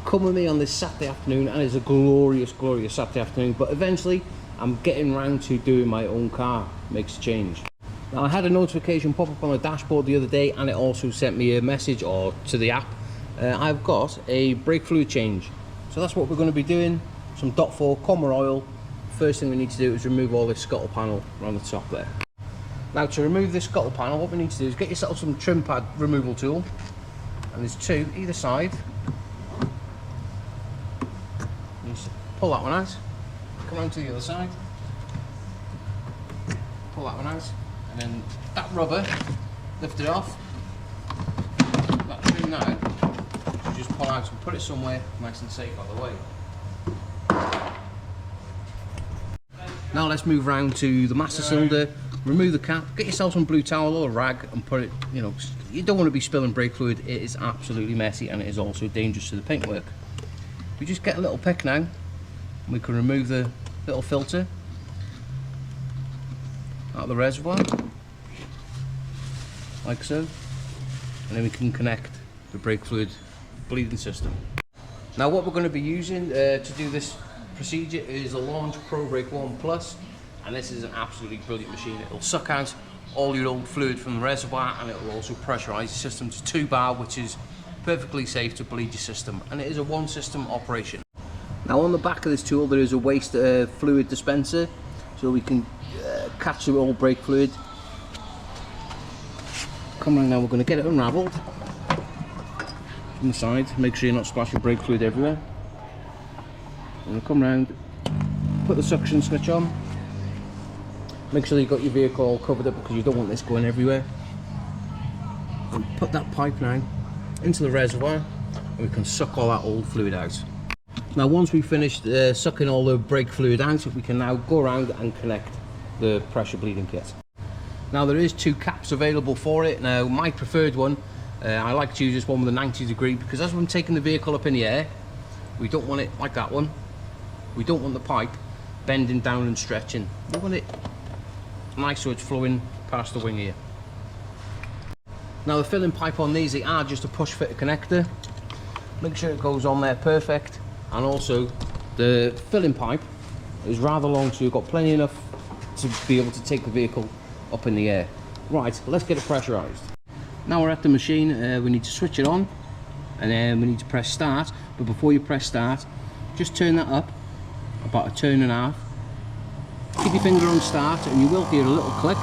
come with me on this Saturday afternoon, and it's a glorious, glorious Saturday afternoon. But eventually, I'm getting round to doing my own car. Makes a change. Now, I had a notification pop up on the dashboard the other day, and it also sent me a message or to the app. I've got a brake fluid change. So that's what we're going to be doing. Some .4 Comma oil. First thing we need to do is remove all this scuttle panel around the top there. Now, to remove this scuttle panel, what we need to do is get yourself some trim pad removal tool. And there's two either side. You just pull that one out. Come around to the other side. Pull that one out. And then that rubber, lift it off. That trim now, you just pull out and put it somewhere nice and safe out of the way. Now let's move round to the master cylinder, remove the cap, get yourself some blue towel or a rag and put it, you don't want to be spilling brake fluid. It is absolutely messy and it is also dangerous to the paintwork. We just get a little pick now, and we can remove the little filter out of the reservoir, like so, and then we can connect the brake fluid bleeding system. Now what we're going to be using to do this procedure is a Launch Pro Brake 1 Plus, and this is an absolutely brilliant machine. It'll suck out all your old fluid from the reservoir, and it will also pressurize the system to 2 bar, which is perfectly safe to bleed your system, and it is a one system operation. Now on the back of this tool there is a waste fluid dispenser, so we can catch the old brake fluid. Come around now, we're going to get it unravelled from the side, make sure you're not splashing brake fluid everywhere. And come round, put the suction switch on, make sure you've got your vehicle all covered up because you don't want this going everywhere. And put that pipe now into the reservoir, and we can suck all that old fluid out. Now once we've finished sucking all the brake fluid out, we can now go around and connect the pressure bleeding kit. Now there is 2 caps available for it. Now my preferred one, I like to use this one with a 90-degree, because as I'm taking the vehicle up in the air, we don't want it like that one. We don't want the pipe bending down and stretching. We want it nice so it's flowing past the wing here. Now the filling pipe on these, they are just a push fit connector. Make sure it goes on there perfect. And also the filling pipe is rather long, so you've got plenty enough to be able to take the vehicle up in the air. Right, let's get it pressurized. Now we're at the machine, we need to switch it on, and then we need to press start. But before you press start, just turn that up about a turn and a half. Keep your finger on start and you will hear a little click,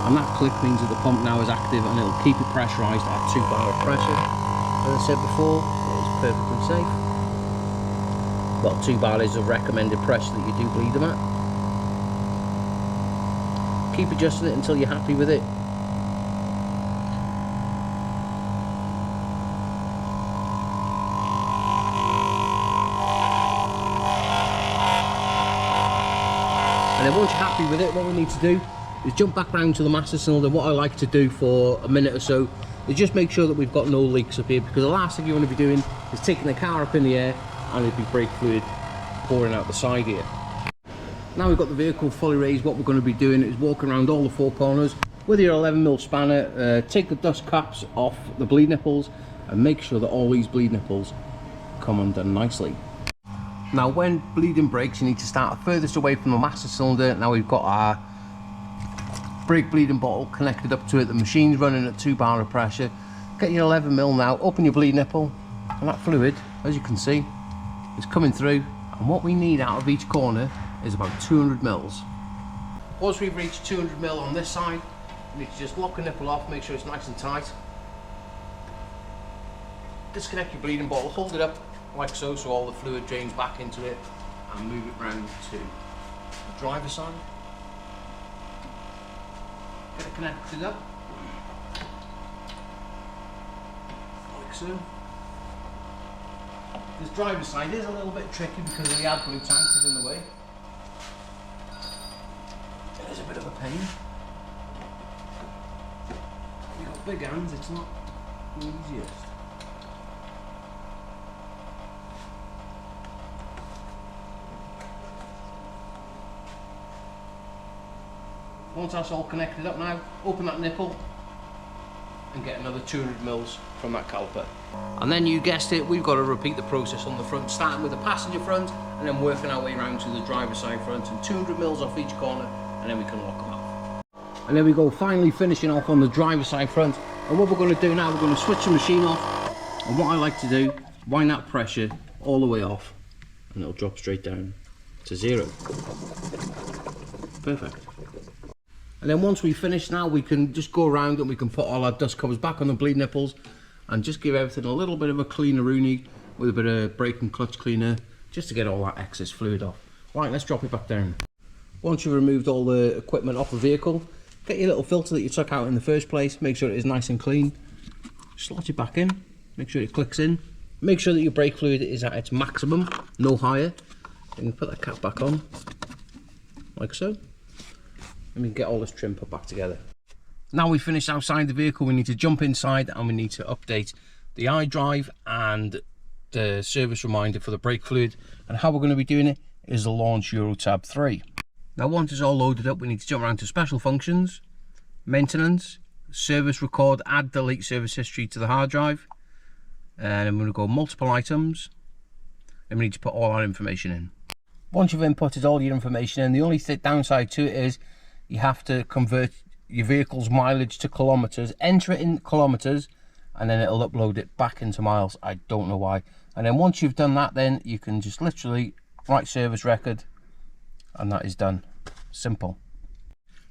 and that click means that the pump now is active and it'll keep it pressurized at 2 bar of pressure. As I said before, it is perfectly safe. Well, 2 bar is a recommended pressure that you do bleed them at. Keep adjusting it until you're happy with it. And then once you're happy with it, what we need to do is jump back round to the master cylinder. What I like to do for a minute or so is just make sure that we've got no leaks up here, because the last thing you want to be doing is taking the car up in the air and it'd be brake fluid pouring out the side here. Now we've got the vehicle fully raised, what we're going to be doing is walking around all the 4 corners with your 11mm spanner, take the dust caps off the bleed nipples and make sure that all these bleed nipples come undone nicely. Now when bleeding brakes, you need to start furthest away from the master cylinder. Now we've got our brake bleeding bottle connected up to it, the machine's running at 2 bar of pressure. Get your 11mm now, open your bleed nipple, and that fluid, as you can see, is coming through, and what we need out of each corner is about 200 mils. Once we've reached 200 mil on this side, we need to just lock the nipple off, make sure it's nice and tight. Disconnect your bleeding bottle, hold it up like so, so all the fluid drains back into it, and move it round to the driver's side. Get it connected up, like so. This driver's side is a little bit tricky because the AdBlue tank is in the way. It is a bit of a pain. You've got big hands, it's not the easiest. Once that's all connected up now, open that nipple and get another 200 mils from that caliper. And then you guessed it, we've got to repeat the process on the front, starting with the passenger front and then working our way around to the driver's side front, and 200 mils off each corner, and then we can lock them off. And there we go, finally finishing off on the driver's side front. And what we're going to do now, we're going to switch the machine off, and what I like to do, wind that pressure all the way off, and it'll drop straight down to 0. Perfect. And then once we finish now, we can just go around and we can put all our dust covers back on the bleed nipples and just give everything a little bit of a cleaner-rooney with a bit of brake and clutch cleaner, just to get all that excess fluid off. Right, let's drop it back down. Once you've removed all the equipment off the vehicle, get your little filter that you took out in the first place, make sure it is nice and clean, slot it back in, make sure it clicks in, make sure that your brake fluid is at its maximum, no higher, and you put that cap back on, like so, and we can get all this trim put back together. Now we've finished outside the vehicle, we need to jump inside and we need to update the iDrive and the service reminder for the brake fluid. And how we're going to be doing it is the launch Eurotab 3. Now once it's all loaded up, we need to jump around to special functions, maintenance, service record, add delete service history to the hard drive, and I'm going to go multiple items, and we need to put all our information in. Once you've inputted all your information in, the only downside to it is you have to convert your vehicle's mileage to kilometers, enter it in kilometers, and then it'll upload it back into miles. I don't know why. And then once you've done that, then you can just literally write service record, and that is done. Simple.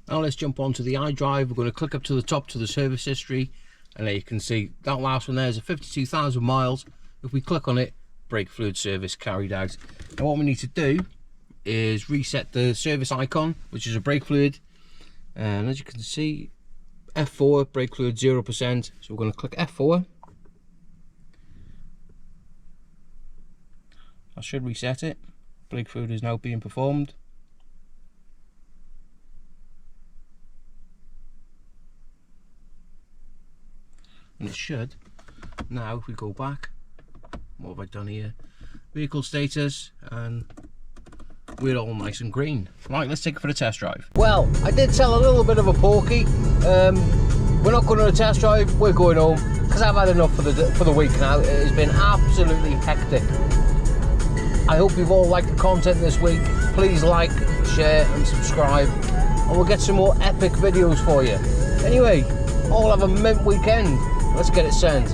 Now let's jump onto the iDrive. We're going to click up to the top to the service history, and there you can see that last one there is a 52,000 miles. If we click on it, brake fluid service carried out. Now what we need to do is reset the service icon, which is a brake fluid, and as you can see, F4, brake fluid 0%, so we're going to click F4. I should reset it. Brake fluid is now being performed. And it should. Now if we go back, what have I done here? Vehicle status, and we're all nice and green. Right, let's take it for a test drive. Well, I did tell a little bit of a porky. We're not going on a test drive, we're going home, because I've had enough for the week now. It has been absolutely hectic. I hope you've all liked the content this week. Please like, share and subscribe, and we'll get some more epic videos for you. Anyway, all have a mint weekend. Let's get it sent.